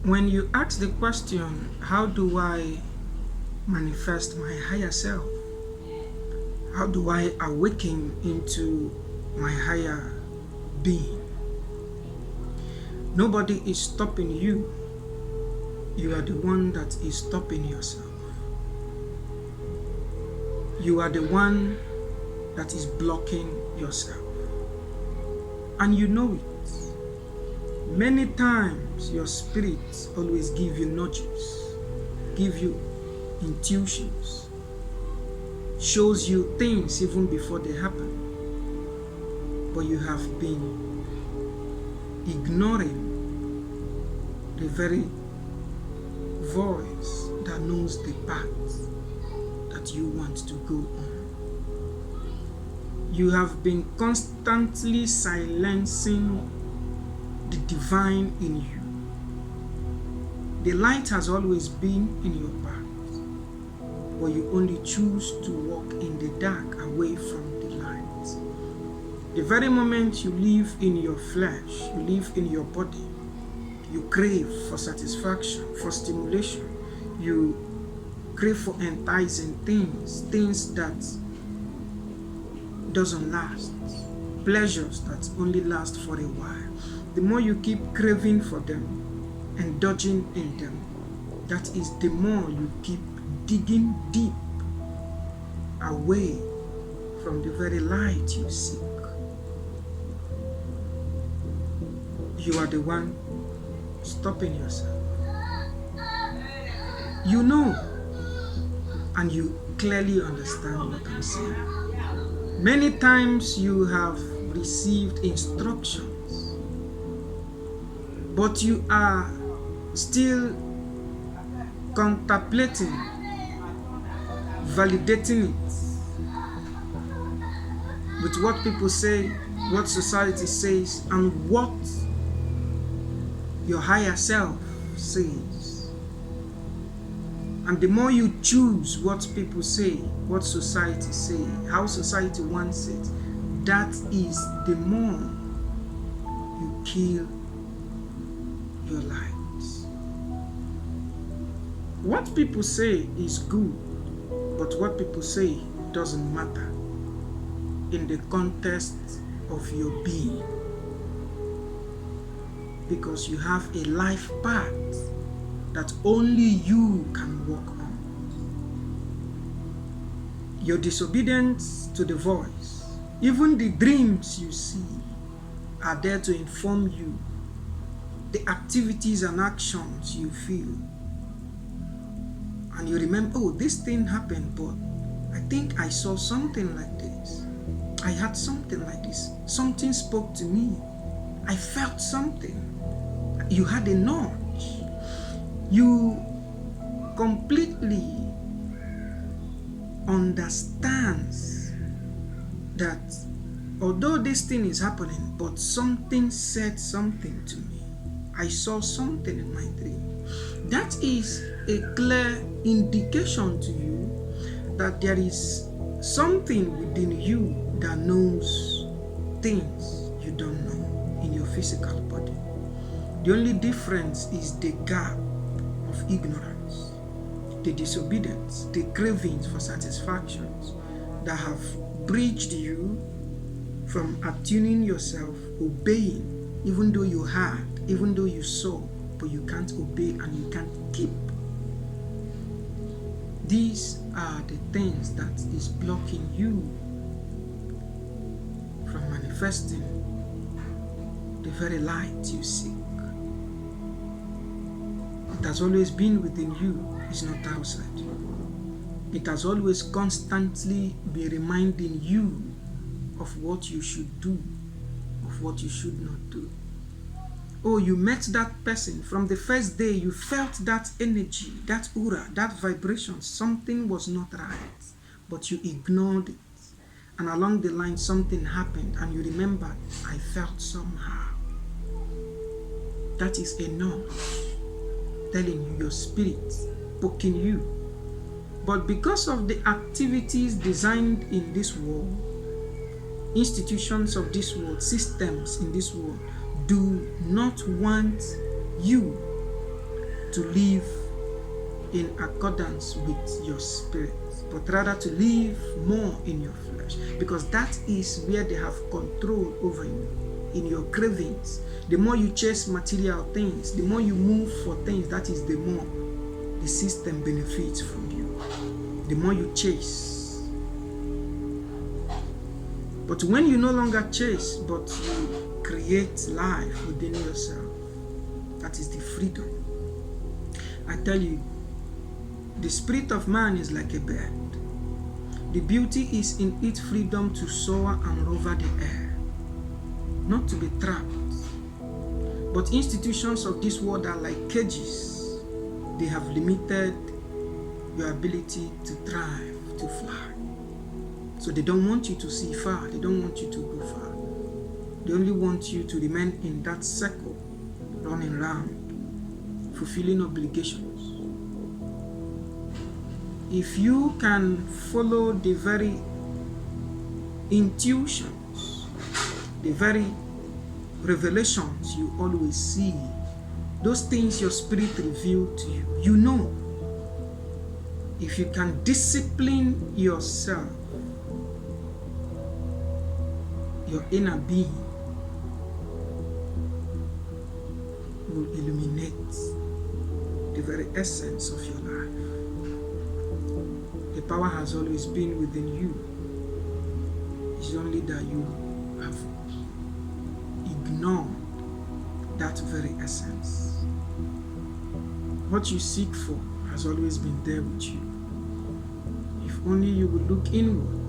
When you ask the question, how do I manifest my higher self? How do I awaken into my higher being? Nobody is stopping you. You are the one that is stopping yourself. You are the one that is blocking yourself. And you know it. Many times your spirit always give you nudges, give you intuitions, shows you things even before they happen. But you have been ignoring the very voice that knows the path that you want to go on. You have been constantly silencing the divine in you. The light has always been in your path, but you only choose to walk in the dark away from the light. The very moment you live in your flesh, you live in your body, you crave for satisfaction, for stimulation, you crave for enticing things that doesn't last, pleasures that only last for a while. The more you keep craving for them, indulging in them, that is the more you keep digging deep away from the very light you seek. You are the one stopping yourself. You know, and you clearly understand what I'm saying. Many times you have received instructions, but you are still contemplating, validating it with what people say, what society says, and what your higher self says. And the more you choose what people say, what society say, how society wants it, that is the more you kill your lives. What people say is good, but what people say doesn't matter in the context of your being, because you have a life path that only you can walk on. Your disobedience to the voice, even the dreams you see, are there to inform you the activities and actions you feel. And you remember, oh, this thing happened, but I think I saw something like this. I had something like this. Something spoke to me. I felt something. You had a nudge. You completely understands that although this thing is happening, but something said something to me. I saw something in my dream. That is a clear indication to you that there is something within you that knows things you don't know in your physical body. The only difference is the gap of ignorance, the disobedience, the cravings for satisfactions that have bridged you from attuning yourself, obeying, even though you had, even though you saw, but you can't obey and you can't keep. These are the things that is blocking you from manifesting the very light you seek. It has always been within you, it's not outside. It has always constantly been reminding you of what you should do, of what you should not do. Oh, you met that person. From the first day, you felt that energy, that aura, that vibration. Something was not right, but you ignored it. And along the line, something happened, and you remembered, I felt somehow. That is a nudge telling you, your spirit poking you. But because of the activities designed in this world, institutions of this world, systems in this world, do not want you to live in accordance with your spirit, but rather to live more in your flesh, because that is where they have control over you, in your cravings. The more you chase material things, the more you move for things, that is the more the system benefits from you. The more you chase. But when you no longer chase, but you create life within yourself, that is the freedom. I tell you, the spirit of man is like a bird. The beauty is in its freedom to soar and rover the air, not to be trapped. But institutions of this world are like cages. They have limited your ability to thrive, to fly. So they don't want you to see far. They don't want you to go far. They only want you to remain in that circle, running around, fulfilling obligations. If you can follow the very intuitions, the very revelations you always see, those things your spirit revealed to you, you know. If you can discipline yourself, your inner being will illuminate the very essence of your life. The power has always been within you. It's only that you have ignored that very essence. What you seek for has always been there with you. If only you would look inward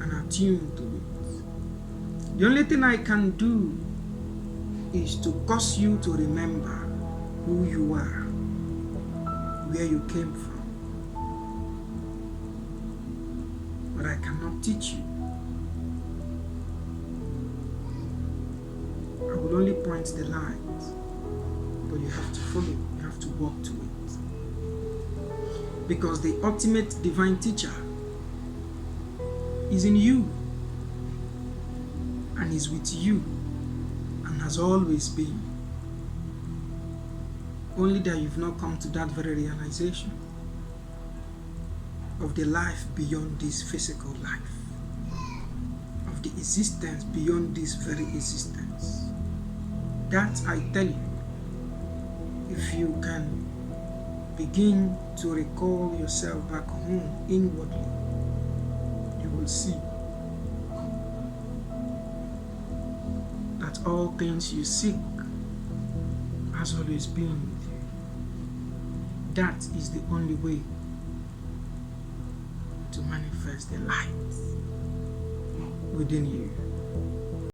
and attune to it. The only thing I can do is to cause you to remember who you are, where you came from. But I cannot teach you. I will only point the light, but you have to follow, you have to walk to it. Because the ultimate divine teacher is in you, and is with you, and has always been. Only that you've not come to that very realization of the life beyond this physical life, of the existence beyond this very existence. That I tell you, if you can begin to recall yourself back home inwardly, you will see that all things you seek has always been with you. That is the only way to manifest the light within you.